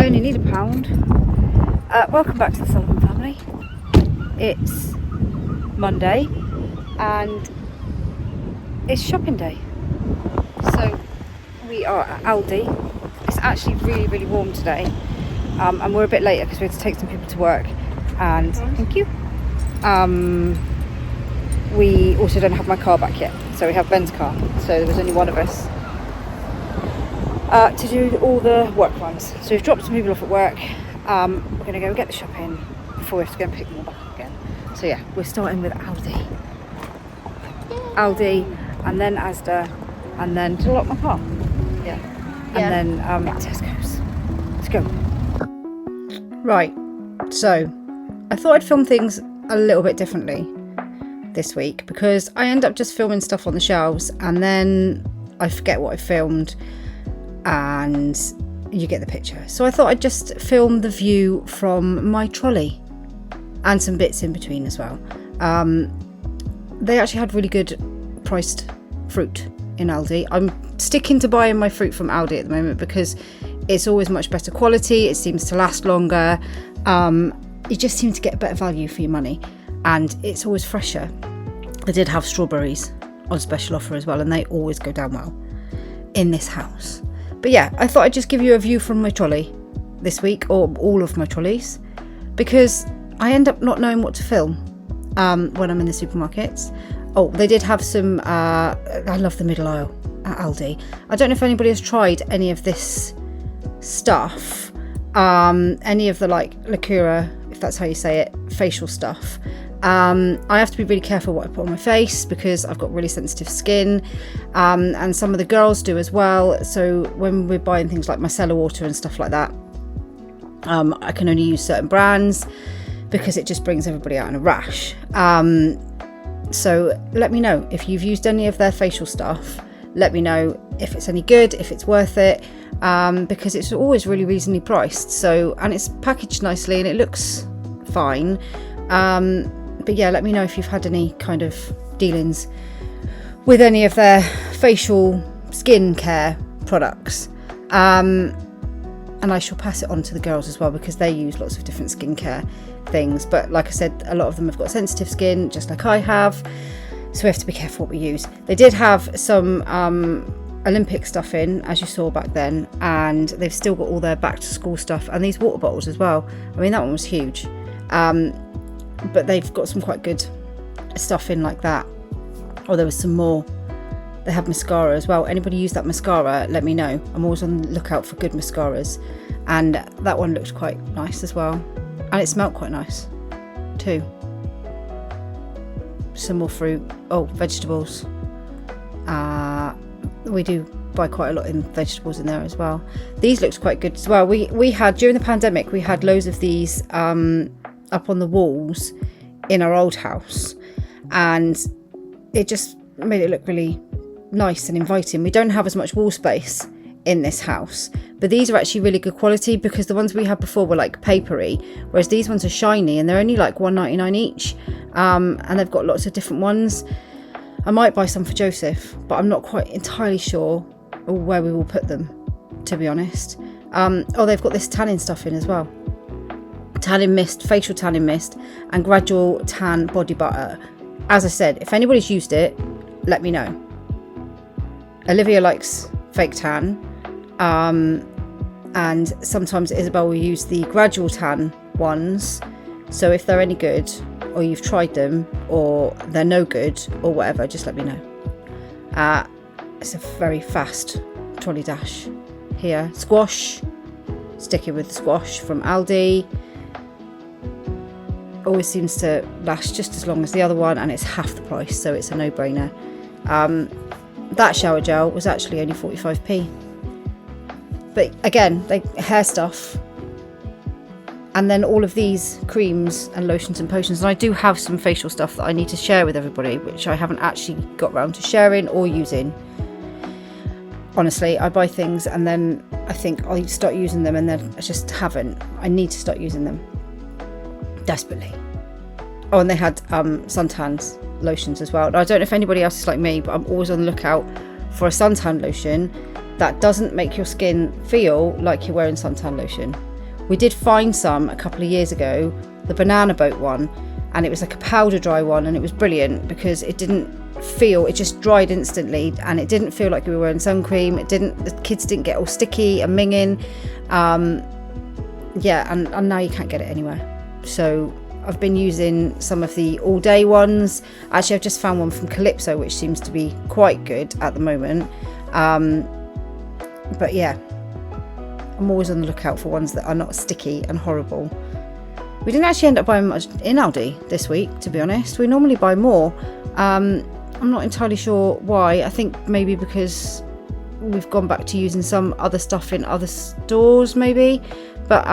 I only need £1. Welcome back to the Sullivan family. It's Monday and it's shopping day. So we are at Aldi. It's actually really warm today, and we're a bit later because we had to take some people to work. And thank you. We also don't have my car back yet, so we have Ben's car. So there was only one of us to do all the work runs. So we've dropped some people off at work. We're going to go get the shopping before we have to go and pick them all back up again. So yeah, we're starting with Aldi. Aldi, and then ASDA, and then to lock my car. Yeah. And then Tesco's. Let's go. Right, so I thought I'd film things a little bit differently this week because I end up just filming stuff on the shelves and then I forget what I filmed and you get the picture. So I thought I'd just film the view from my trolley and some bits in between as well. They actually had really good priced fruit in Aldi. I'm sticking to buying my fruit from Aldi at the moment because it's always much better quality, it seems to last longer, you just seem to get better value for your money, and it's always fresher. They did have strawberries on special offer as well, and they always go down well in this house. But yeah, I thought I'd just give you a view from my trolley this week, or all of my trolleys, because I end up not knowing what to film when I'm in the supermarkets. Oh, they did have some, I love the middle aisle at Aldi. I don't know if anybody has tried any of this stuff, any of the like liqueur, if that's how you say it, facial stuff. I have to be really careful what I put on my face because I've got really sensitive skin, and some of the girls do as well. So when we're buying things like micellar water and stuff like that, I can only use certain brands because it just brings everybody out in a rash. So let me know if you've used any of their facial stuff. Let me know if it's any good, if it's worth it, because it's always really reasonably priced. So, and it's packaged nicely and it looks fine. But yeah, let me know if you've had any kind of dealings with any of their facial skin care products. And I shall pass it on to the girls as well because they use lots of different skincare things. But like I said, a lot of them have got sensitive skin, just like I have. So we have to be careful what we use. They did have some Olympic stuff in, as you saw back then, and they've still got all their back to school stuff and these water bottles as well. I mean, that one was huge. But they've got some quite good stuff in like that. Oh, there was some more. They have mascara as well. Anybody use that mascara, let me know. I'm always on the lookout for good mascaras. And that one looked quite nice as well. And it smelled quite nice too. Some more fruit. Oh, vegetables. We do buy quite a lot in vegetables in there as well. These looked quite good as well. We had, during the pandemic, we had loads of these up on the walls in our old house. And it just made it look really nice and inviting. We don't have as much wall space in this house, but these are actually really good quality because the ones we had before were like papery, whereas these ones are shiny and they're only like £1.99 each, and they've got lots of different ones. I might buy some for Joseph, but I'm not quite entirely sure where we will put them, to be honest. Oh, they've got this tanning stuff in as well, tanning mist, facial tanning mist, and gradual tan body butter. As I said, if anybody's used it, let me know. Olivia likes fake tan, and sometimes Isabel will use the gradual tan ones. So if they're any good, or you've tried them, or they're no good, or whatever, just let me know. It's a very fast trolley dash here. Squash, sticking with the squash from Aldi. Always seems to last just as long as the other one, and it's half the price, so it's a no-brainer. That shower gel was actually only 45p. But again, hair stuff, and then all of these creams and lotions and potions. And I do have some facial stuff that I need to share with everybody, which I haven't actually got round to sharing or using. Honestly, I buy things and then I think I'll start using them, and then I just haven't. I need to start using them desperately. Oh, and they had suntans lotions as well. I don't know if anybody else is like me, but I'm always on the lookout for a suntan lotion that doesn't make your skin feel like you're wearing suntan lotion. We did find some a couple of years ago, the banana boat one, and it was like a powder dry one, and it was brilliant because it just dried instantly, and it didn't feel like we were wearing sun cream. The kids didn't get all sticky and minging. Yeah, and now you can't get it anywhere. So I've been using some of the all day ones. Actually, I've just found one from Calypso, which seems to be quite good at the moment. But yeah, I'm always on the lookout for ones that are not sticky and horrible. We didn't actually end up buying much in Aldi this week, to be honest. We normally buy more. I'm not entirely sure why. I think maybe because we've gone back to using some other stuff in other stores, maybe. But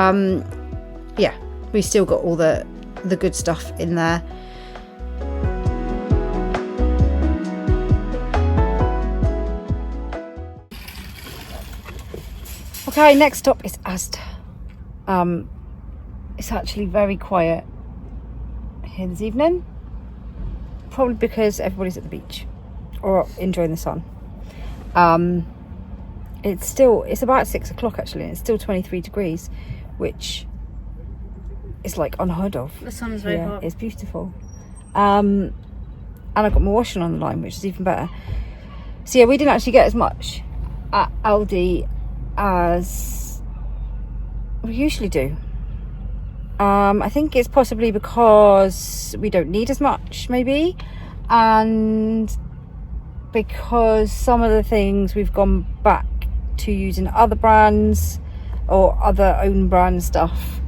yeah, we still got all the good stuff in there. Okay, next stop is ASDA. It's actually very quiet here this evening, probably because everybody's at the beach or enjoying the sun. It's about 6 o'clock actually, and it's still 23 degrees, which is like unheard of. The sun is very hot. It's beautiful. And I've got my washing on the line, which is even better. So yeah, we didn't actually get as much at Aldi as we usually do. I think it's possibly because we don't need as much, maybe, and because some of the things we've gone back to using other brands or other own brand stuff.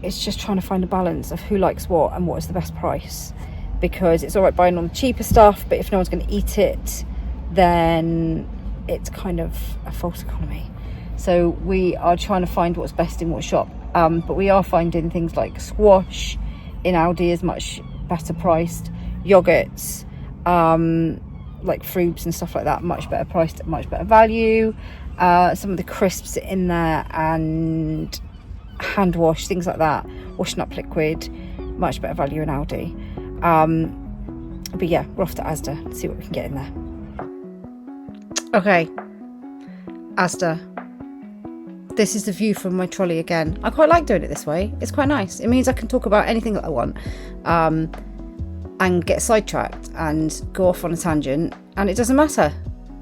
It's just trying to find a balance of who likes what and what is the best price, because it's all right buying on the cheaper stuff, but if no one's going to eat it, then it's kind of a false economy. So we are trying to find what's best in what shop, but we are finding things like squash in Aldi is much better priced, yogurts, like Frubes and stuff like that, much better priced at much better value. Some of the crisps in there, and hand wash, things like that, washing up liquid, much better value in Aldi. But yeah, we're off to ASDA to see what we can get in there. Okay, ASDA. This is the view from my trolley again. I quite like doing it this way. It's quite nice. It means I can talk about anything that I want, and get sidetracked and go off on a tangent, and it doesn't matter,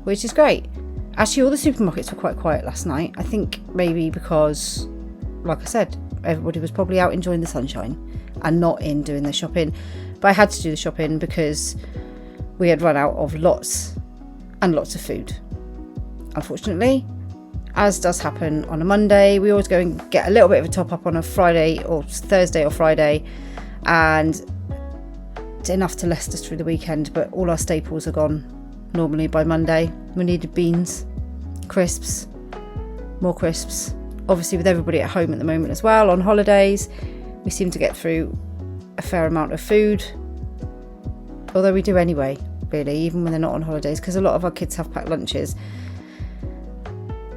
which is great. Actually, all the supermarkets were quite quiet last night. I think maybe because, like I said, everybody was probably out enjoying the sunshine and not in doing their shopping. But I had to do the shopping because we had run out of lots and lots of food, unfortunately, as does happen on a Monday. We always go and get a little bit of a top up on a Friday or Thursday or Friday, and it's enough to last us through the weekend, but all our staples are gone normally by Monday. We needed beans, crisps, more crisps. Obviously with everybody at home at the moment as well, on holidays, we seem to get through a fair amount of food, although we do anyway, really, even when they're not on holidays, because a lot of our kids have packed lunches.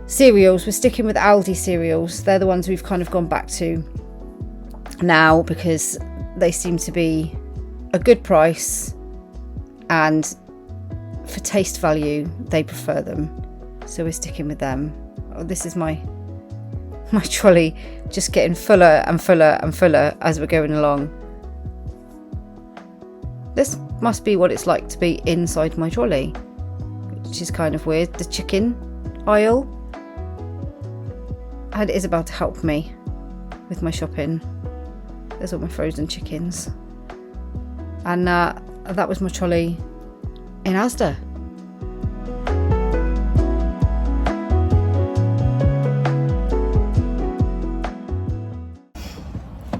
Cereals, we're sticking with Aldi cereals. They're the ones we've kind of gone back to now because they seem to be a good price, and for taste value they prefer them, so we're sticking with them. Oh, this is my trolley just getting fuller and fuller and fuller as we're going along. This must be what it's like to be inside my trolley, which is kind of weird. The chicken aisle, and it is about to help me with my shopping. There's all my frozen chickens, and that was my trolley in Asda.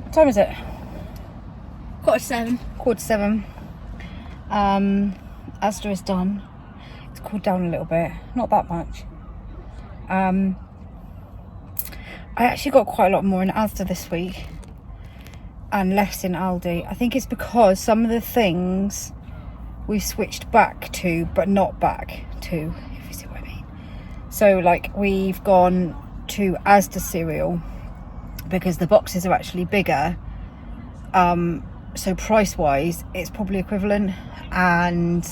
What time is it? 7:15. 7:15. Asda is done. It's cooled down a little bit, not that much. I actually got quite a lot more in Asda this week and less in Aldi. I think it's because some of the things we switched back to, but not back to, if you see what I mean. So like we've gone to Asda cereal because the boxes are actually bigger, so price wise it's probably equivalent, and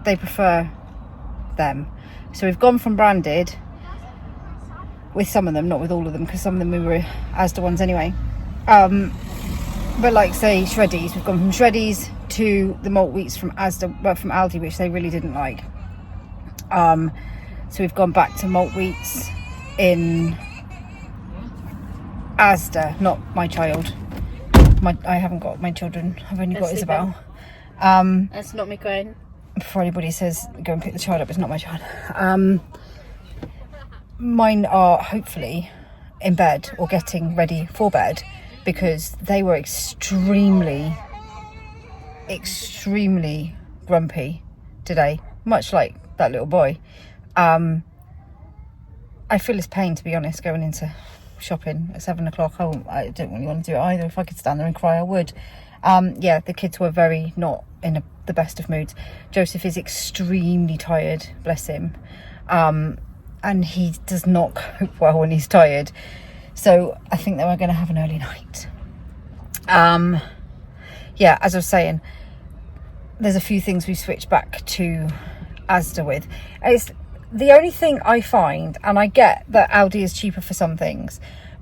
they prefer them. So we've gone from branded with some of them, not with all of them, because some of them we were Asda ones anyway. But like say Shreddies, we've gone from Shreddies to the malt wheats from Asda, well, from Aldi, which they really didn't like. So we've gone back to malt wheats in Asda, not my child. I haven't got my children, I've only got Isabel. That's not me crying. Before anybody says go and pick the child up, it's not my child. Mine are hopefully in bed or getting ready for bed, because they were extremely grumpy today, much like that little boy. I feel his pain, to be honest, going into shopping at 7 o'clock. I don't really want to do it either. If I could stand there and cry, I would. Yeah, the kids were very not in the best of moods. Joseph is extremely tired, bless him, and he does not cope well when he's tired, so I think that we're going to have an early night. Yeah, as I was saying, there's a few things we've switched back to Asda with. It's the only thing I find, and I get that Aldi is cheaper for some things,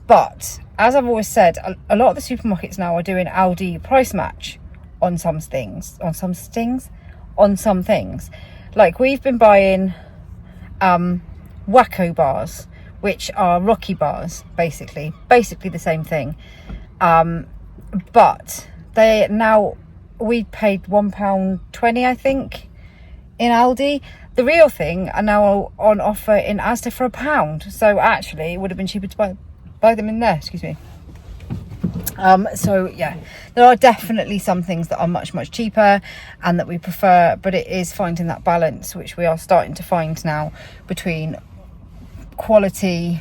but as I've always said, a lot of the supermarkets now are doing Aldi price match on some things. Like we've been buying Wacko bars, which are Rocky bars, basically the same thing. But we paid £1.20, I think, in Aldi. The real thing are now on offer in Asda for £1. So actually, it would have been cheaper to buy them in there. Excuse me. So yeah, there are definitely some things that are much cheaper and that we prefer, but it is finding that balance, which we are starting to find now, between quality,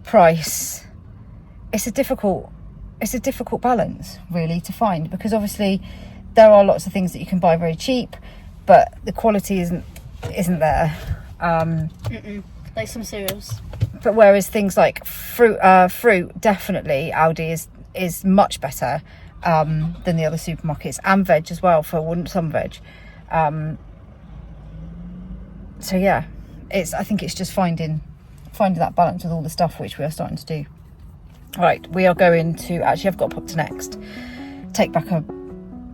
price. It's a difficult balance really to find, because obviously there are lots of things that you can buy very cheap, but the quality isn't there. Like some cereals. But whereas things like fruit, definitely Aldi is much better than the other supermarkets, and veg as well, for some veg. So yeah, I think it's just finding that balance with all the stuff, which we are starting to do. Right, we are going to, actually I've got to pop to Next, take back a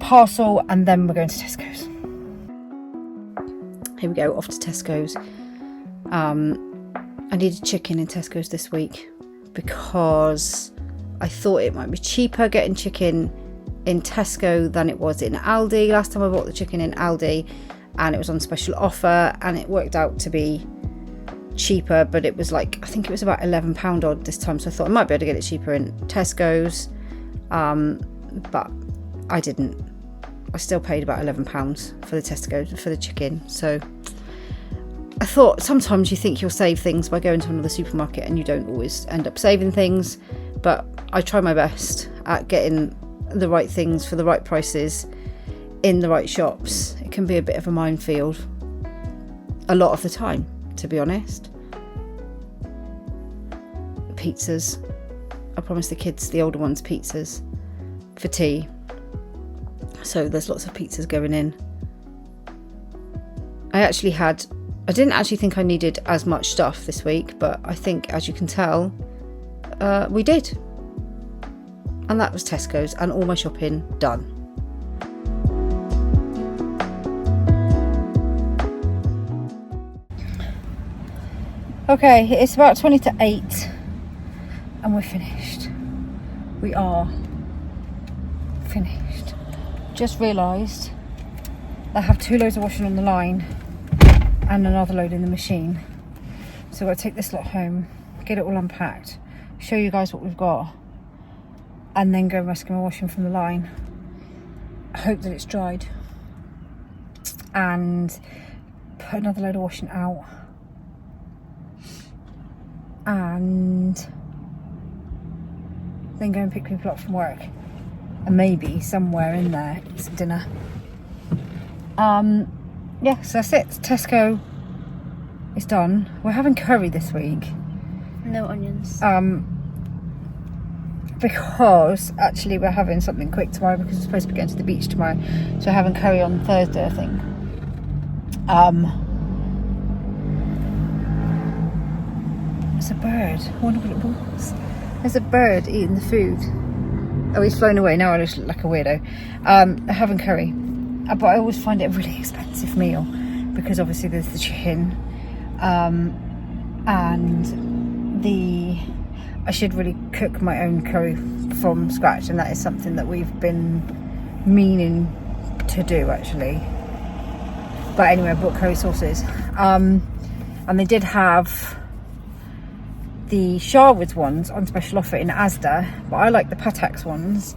parcel, and then we're going to Tesco's. Here we go, off to Tesco's. I needed chicken in Tesco's this week because I thought it might be cheaper getting chicken in Tesco than it was in Aldi. Last time I bought the chicken in Aldi and it was on special offer, and it worked out to be cheaper, but it was like, I think it was about £11 odd this time, so I thought I might be able to get it cheaper in Tesco's, but I didn't. I still paid about £11 for the Tesco for the chicken. So I thought, sometimes you think you'll save things by going to another supermarket and you don't always end up saving things, but I try my best at getting the right things for the right prices in the right shops. It can be a bit of a minefield a lot of the time, to be honest. Pizzas. I promised the kids, the older ones, pizzas for tea. So there's lots of pizzas going in. I didn't actually think I needed as much stuff this week, but I think, as you can tell, we did. And that was Tesco's, and all my shopping done. Okay, it's about 20 to 8 and we're finished. We are finished. Just realised I have 2 loads of washing on the line and another load in the machine. So I'll take this lot home, get it all unpacked, show you guys what we've got, and then go rescue my washing from the line. I hope that it's dried, and put another load of washing out, and then go and pick people up from work, and maybe somewhere in there eat some dinner. Yeah, so that's it. Tesco is done. We're having curry this week. No onions. Because actually we're having something quick tomorrow, because we're supposed to be going to the beach tomorrow. So we're having curry on Thursday, I think. There's a bird. I wonder what it was. There's a bird eating the food. Oh, he's flown away. Now I just look like a weirdo. Having curry. But I always find it a really expensive meal because obviously there's the chicken. And I should really cook my own curry from scratch, and that is something that we've been meaning to do actually. But anyway, I bought curry sauces, and they did have the Sharwood's ones on special offer in ASDA, but I like the Patak's ones.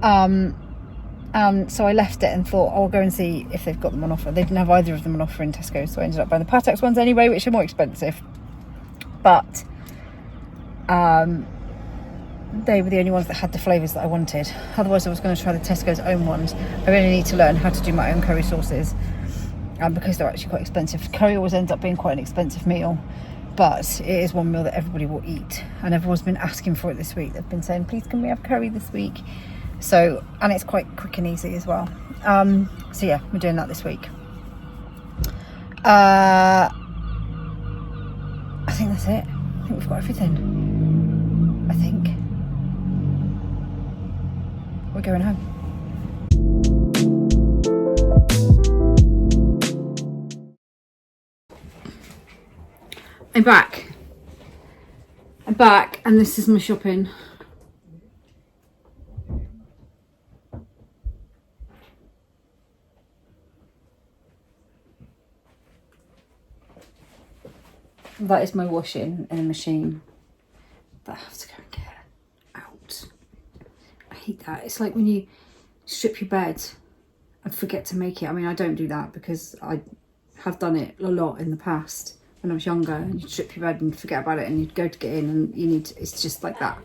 So I left it and thought I'll go and see if they've got them on offer. They didn't have either of them on offer in Tesco, so I ended up buying the Patak's ones anyway, which are more expensive. But they were the only ones that had the flavours that I wanted. Otherwise I was going to try the Tesco's own ones. I really need to learn how to do my own curry sauces, because they're actually quite expensive. Curry always ends up being quite an expensive meal, but it is one meal that everybody will eat, and everyone's been asking for it this week. They've been saying, please can we have curry this week? So, and it's quite quick and easy as well. So yeah, we're doing that this week. I think that's it. I think we've got everything. I think. We're going home. I'm back, and this is my shopping. That is my washing in a machine that I have to go and get out. I hate that. It's like when you strip your bed and forget to make it. I mean, I don't do that because I have done it a lot in the past when I was younger. And you'd strip your bed and forget about it, and you'd go to get in, and it's just like that,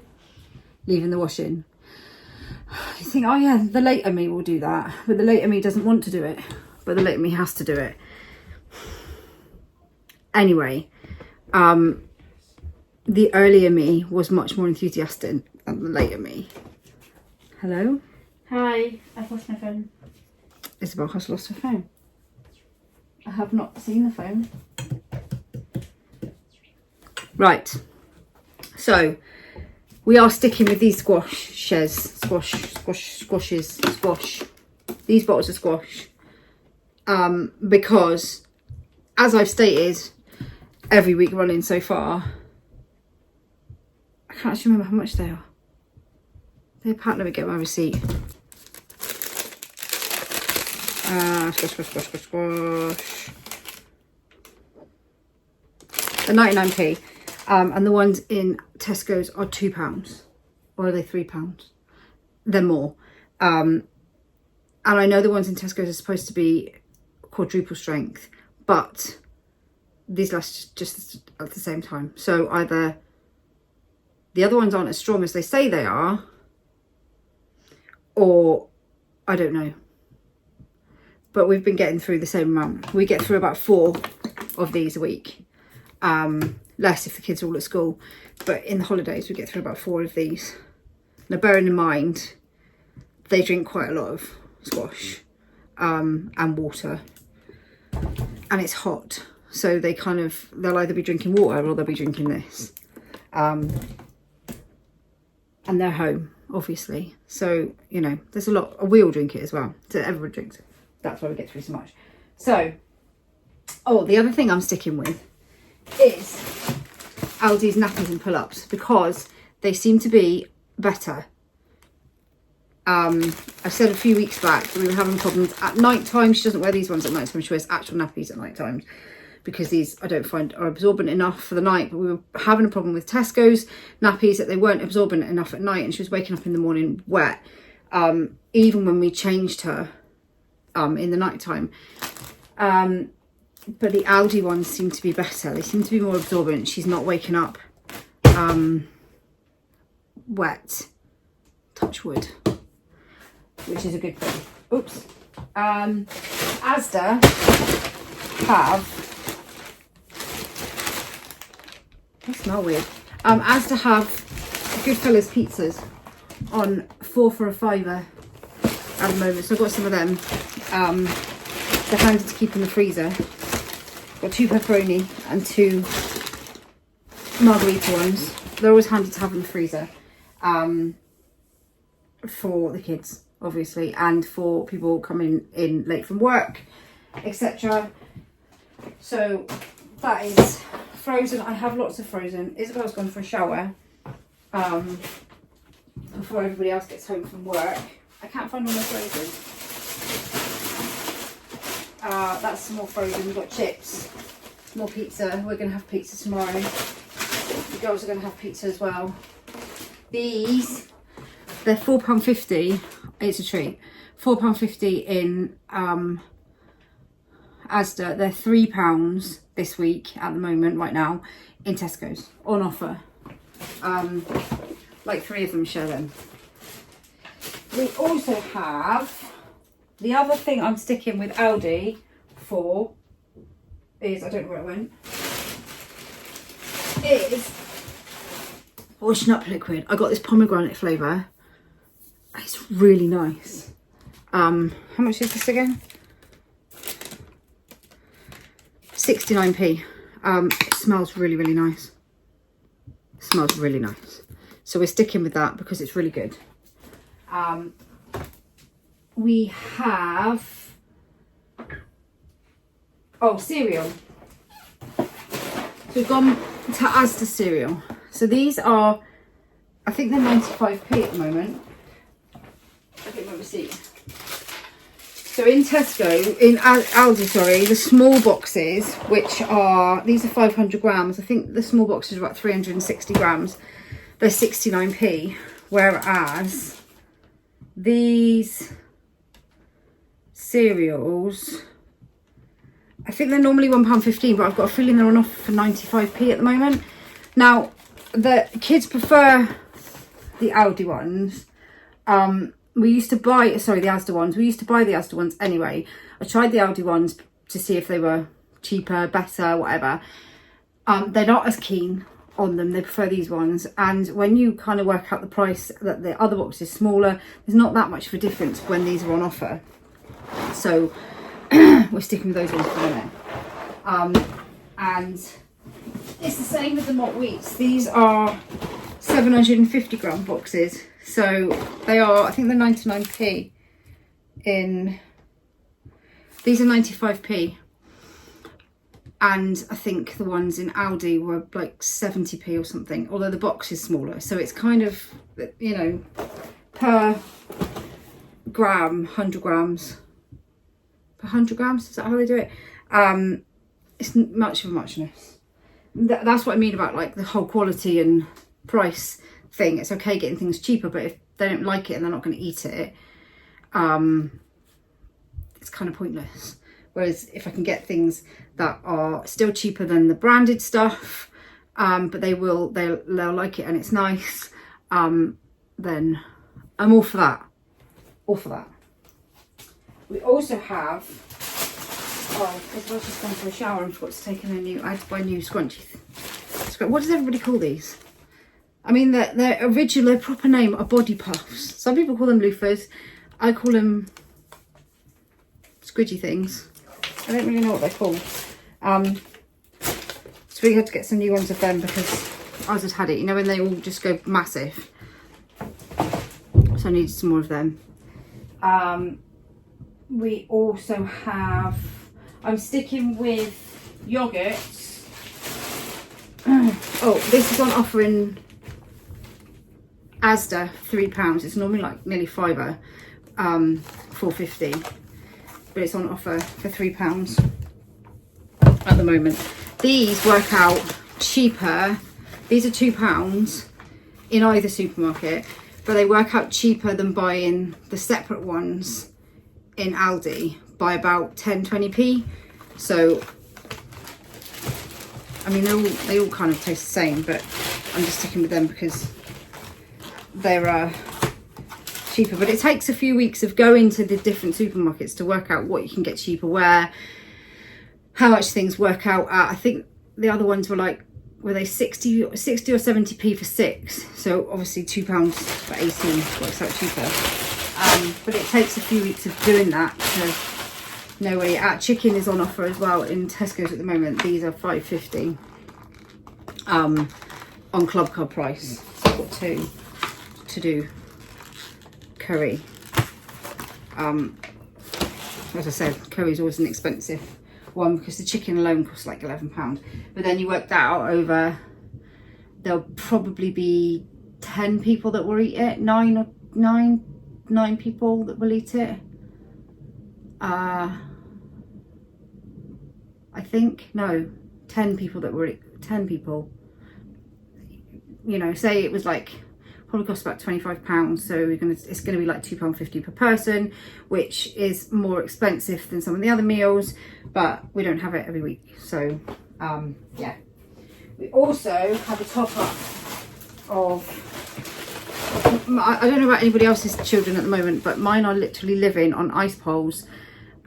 leaving the washing. You think, oh yeah, the later me will do that, but the later me doesn't want to do it, but the later me has to do it. Anyway, the earlier me was much more enthusiastic than the later me. Hello? Hi, I've lost my phone. Isabel has lost her phone. I have not seen the phone. Right. So, we are sticking with these squashes. These bottles of squash. Because, as I've stated, every week running so far, I can't actually remember how much they are. Let me get my receipt. Squash. They're 99p, and the ones in Tesco's are £2, or are they £3? They're more. And I know the ones in Tesco's are supposed to be quadruple strength, but these last just at the same time. So either the other ones aren't as strong as they say they are, or I don't know. But we've been getting through the same amount. We get through about 4 of these a week. Less if the kids are all at school. But in the holidays, we get through about 4 of these. Now, bearing in mind, they drink quite a lot of squash and water. And it's hot. So they'll either be drinking water or they'll be drinking this. And they're home, obviously. So, you know, there's a lot. We all drink it as well. So everyone drinks it. That's why we get through so much. So, the other thing I'm sticking with is ALDI's nappies and pull-ups, because they seem to be better. I said a few weeks back that we were having problems at night time. She doesn't wear these ones at night time. She wears actual nappies at night times, because these I don't find are absorbent enough for the night. But we were having a problem with Tesco's nappies, that they weren't absorbent enough at night, and she was waking up in the morning wet, even when we changed her in the night time. But the ALDI ones seem to be better. They seem to be more absorbent. She's not waking up wet, touch wood, which is a good thing. Oops. ASDA have, they smell weird. ASDA have Goodfellas pizzas on 4 for a £5 at the moment. So I've got some of them. They're handy to keep in the freezer. Got 2 pepperoni and 2 margarita ones. They're always handy to have in the freezer. For the kids, obviously, and for people coming in late from work, etc. So that is frozen. I have lots of frozen. Isabel's gone for a shower before everybody else gets home from work. I can't find all my frozen. That's some more frozen. We've got chips, more pizza. We're going to have pizza tomorrow. The girls are going to have pizza as well. These, they're £4.50. It's a treat. £4.50 in ASDA. They're £3 this week at the moment, right now, in Tesco's on offer. Like 3 of them share them. We also have the other thing I'm sticking with Aldi for is, I don't know where it went, is washing up liquid. I got this pomegranate flavour. It's really nice. How much is this again? 69p. It smells really, really nice. It smells really nice. So we're sticking with that because it's really good. We have, cereal. So we've gone to ASDA cereal. So these are, I think they're 95p at the moment. I'll get my receipt. So in Tesco, in Aldi, sorry, the small boxes, which are, these are 500 grams. I think the small boxes are about 360 grams. They're 69p. Whereas these cereals, I think they're normally £1.15, but I've got a feeling they're on offer for 95p at the moment. Now, the kids prefer the Aldi ones. We used to buy, sorry, the ASDA ones. We used to buy the ASDA ones anyway. I tried the Aldi ones to see if they were cheaper, better, whatever. They're not as keen on them. They prefer these ones. And when you kind of work out the price, that the other box is smaller, there's not that much of a difference when these are on offer. So we're sticking with those ones for a minute. And it's the same with the mock wheats. These are 750 gram boxes. So they are, I think they're 99p in, these are 95p. And I think the ones in Aldi were like 70p or something, although the box is smaller. So it's kind of, you know, per gram, 100 grams. Per 100 grams, is that how they do it? It's much of a muchness. That's what I mean about like the whole quality and price thing. It's okay getting things cheaper, but if they don't like it and they're not going to eat it, it's kind of pointless. Whereas if I can get things that are still cheaper than the branded stuff, but they'll like it and it's nice, then I'm all for that. All for that. We also have, because I was just gone for a shower and forgot to take in I had to buy new scrunchies. What does everybody call these? I mean, their proper name are body puffs. Some people call them loofahs. I call them squidgy things. I don't really know what they're called. So we had to get some new ones of them because I just had it. You know, when they all just go massive. So I needed some more of them. We also have, I'm sticking with yogurts. Oh, this is on offer in ASDA, £3. It's normally like nearly £5, £4.50, but it's on offer for £3 at the moment. These work out cheaper. These are £2 in either supermarket, but they work out cheaper than buying the separate ones in Aldi by about 10-20p. So I mean, they all kind of taste the same, but I'm just sticking with them because they're cheaper. But it takes a few weeks of going to the different supermarkets to work out what you can get cheaper where, how much things work out at. I think the other ones were they 60 or 70p for 6, so obviously £2 for 18 works out cheaper. But it takes a few weeks of doing that to know where you're at. Chicken is on offer as well in Tesco's at the moment. These are £5.50. on club card price. So I've got two to do curry. As I said, curry is always an expensive one because the chicken alone costs like £11. But then you work that out over, there'll probably be 10 people that will eat it, nine people that will eat it. I think, no, 10 people that were, 10 people. You know, say it was like, probably cost about £25, so it's gonna be like £2.50 per person, which is more expensive than some of the other meals, but we don't have it every week. So yeah. We also have a top up of, I don't know about anybody else's children at the moment, but mine are literally living on ice poles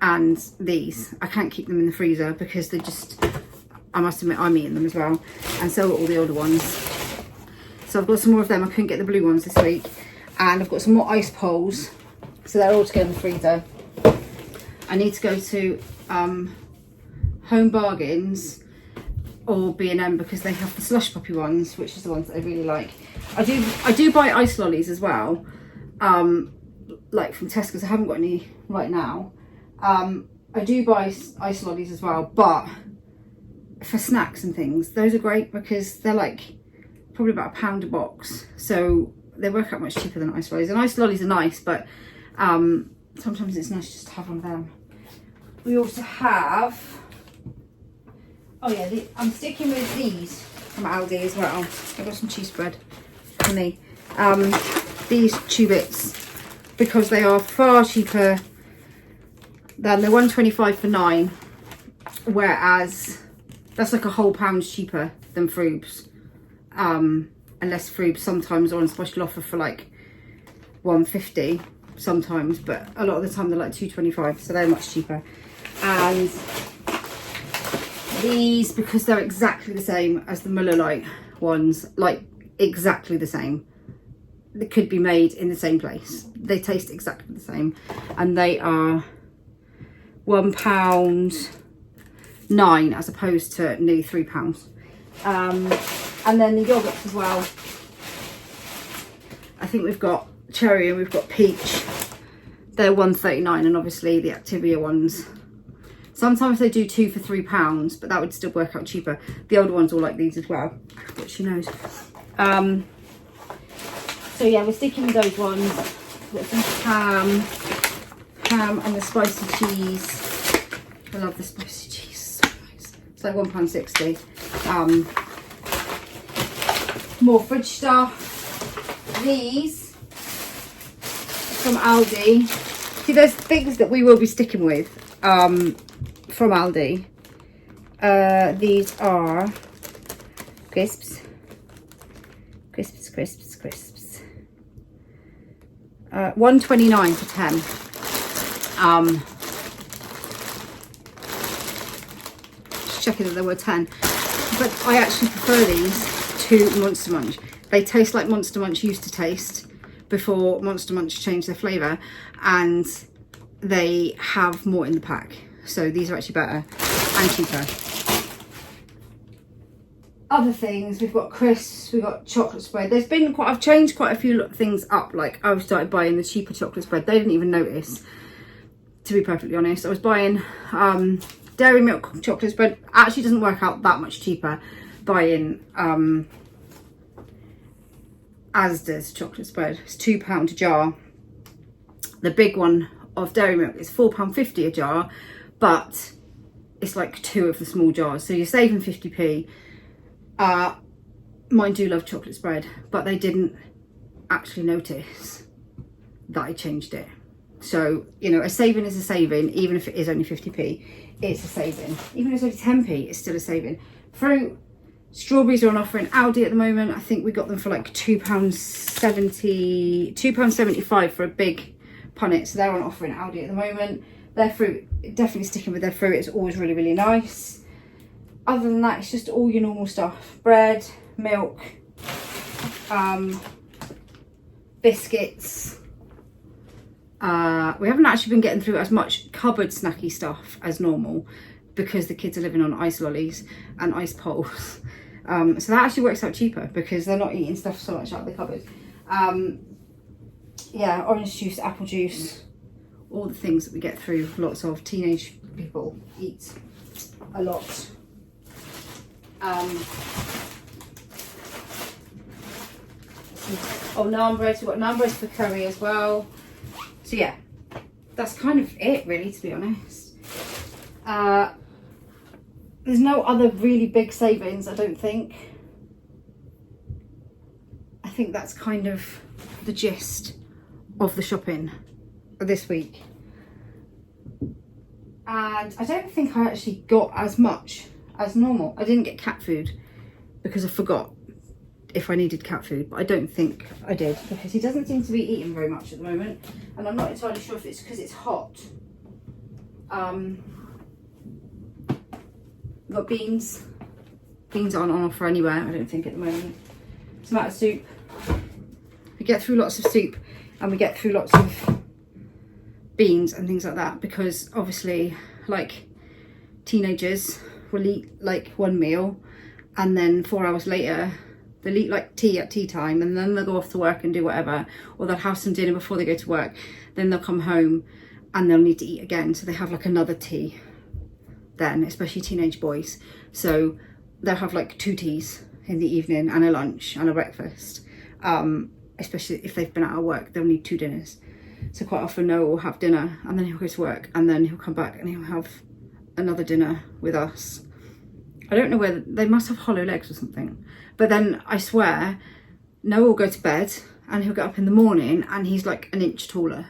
and these. I can't keep them in the freezer because they're just, I must admit, I'm eating them as well, and so are all the older ones. So I've got some more of them. I couldn't get the blue ones this week, and I've got some more ice poles, so they're all to go in the freezer. I need to go to Home Bargains or B&M because they have the slush puppy ones, which is the ones that I really like. I do buy ice lollies as well, like from Tesco's. I haven't got any right now. I do buy ice lollies as well, but for snacks and things, those are great because they're like probably about £1 a box, so they work out much cheaper than ice lollies. And ice lollies are nice, but sometimes it's nice just to have one of them. We also have, oh yeah, I'm sticking with these from Aldi as well. I've got some cheese spread for me. These Chew-Bits, because they are far cheaper than the 1.25 for 9, whereas that's like a whole pound cheaper than Froobs. Unless Froobs sometimes are on special offer for like £1.50 sometimes, but a lot of the time they're like £2.25, so they're much cheaper. And these, because they're exactly the same as the Muller Lite ones, like exactly the same, they could be made in the same place. They taste exactly the same, and they are £1.09 as opposed to nearly £3. And then the yogurts as well. I think we've got cherry and we've got peach. They're £1.39, and obviously the Activia ones. Sometimes they do 2 for £3, but that would still work out cheaper. The older ones all like these as well, but she knows. So yeah, we're sticking with those ones. We've got some ham and the spicy cheese. I love the spicy cheese, so nice. It's like £1.60. More fridge stuff. These from Aldi. See, there's things that we will be sticking with from Aldi. These are crisps. £1.29 for 10. Just checking that there were 10. But I actually prefer these to Monster Munch. They taste like Monster Munch used to taste before Monster Munch changed their flavour, and they have more in the pack. So these are actually better and cheaper. Other things, we've got crisps, we've got chocolate spread. There's been I've changed quite a few things up. Like I've started buying the cheaper chocolate spread. They didn't even notice, to be perfectly honest. I was buying dairy milk chocolate spread. Actually doesn't work out that much cheaper buying ASDA's chocolate spread. It's £2 a jar. The big one of dairy milk is £4.50 a jar, but it's like 2 of the small jars, so you're saving 50p. Mine do love chocolate spread, but they didn't actually notice that I changed it. So, you know, a saving is a saving. Even if it is only 50p, it's a saving. Even if it's only 10p, it's still a saving. Fruit, strawberries are on offer in Aldi at the moment. I think we got them for like £2.75 for a big punnet. So they're on offer in Aldi at the moment. Their fruit, definitely sticking with their fruit. It's always really, really nice. Other than that, it's just all your normal stuff. Bread, milk, biscuits. We haven't actually been getting through as much cupboard snacky stuff as normal because the kids are living on ice lollies and ice poles. So that actually works out cheaper because they're not eating stuff so much out of the cupboard. Yeah, orange juice, apple juice, all the things that we get through. Lots of teenage people eat a lot. Oh, naan bread. We've got naan bread for curry as well. So yeah, that's kind of it really, to be honest. There's no other really big savings, I don't think. I think that's kind of the gist of the shopping this week. And I don't think I actually got as much as normal. I didn't get cat food because I forgot if I needed cat food, but I don't think I did because he doesn't seem to be eating very much at the moment, and I'm not entirely sure if it's because it's hot. We've got beans. Beans aren't on offer anywhere, I don't think, at the moment. Tomato soup. We get through lots of soup and we get through lots of beans and things like that because obviously, like, teenagers will eat like one meal and then 4 hours later they'll eat like tea at tea time, and then they'll go off to work and do whatever, or they'll have some dinner before they go to work. Then they'll come home and they'll need to eat again, so they have like another tea then, especially teenage boys. So they'll have like 2 teas in the evening and a lunch and a breakfast. Especially if they've been out of work, they'll need 2 dinners. So quite often Noah will have dinner and then he'll go to work and then he'll come back and he'll have another dinner with us. I don't know whether they must have hollow legs or something. But then I swear, Noah will go to bed and he'll get up in the morning and he's like an inch taller.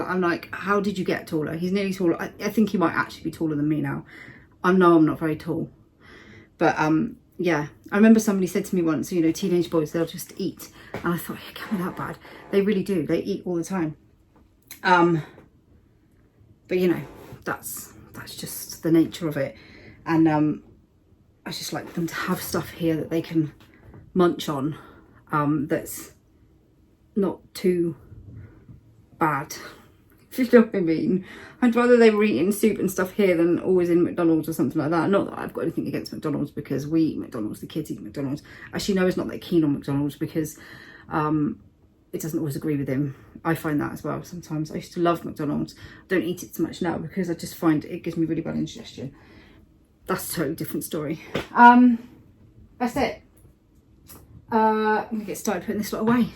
I'm like, how did you get taller? He's nearly taller. I think he might actually be taller than me now. I know I'm not very tall. But yeah, I remember somebody said to me once, you know, teenage boys, they'll just eat. And I thought, it can't be that bad. They really do. They eat all the time. But you know, that's just the nature of it. And I just like them to have stuff here that they can munch on, that's not too bad, if you know what I mean. I'd rather they were eating soup and stuff here than always in McDonald's or something like that. Not that I've got anything against McDonald's, because we eat McDonald's, the kids eat McDonald's. Actually, Noah's not that keen on McDonald's because it doesn't always agree with him. I find that as well sometimes. I used to love McDonald's. I don't eat it so much now because I just find it gives me really bad indigestion. That's a totally different story. That's it. I'm gonna get started putting this lot away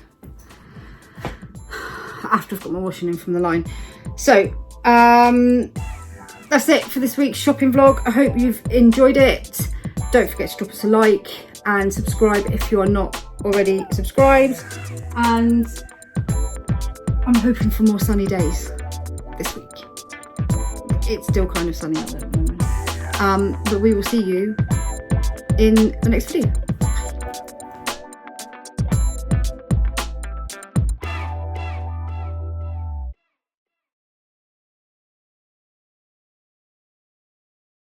after I've got my washing in from the line. So that's it for this week's shopping vlog. I hope you've enjoyed it. Don't forget to drop us a like and subscribe if you are not already subscribed. And I'm hoping for more sunny days this week. It's still kind of sunny out there at the moment. But we will see you in the next video.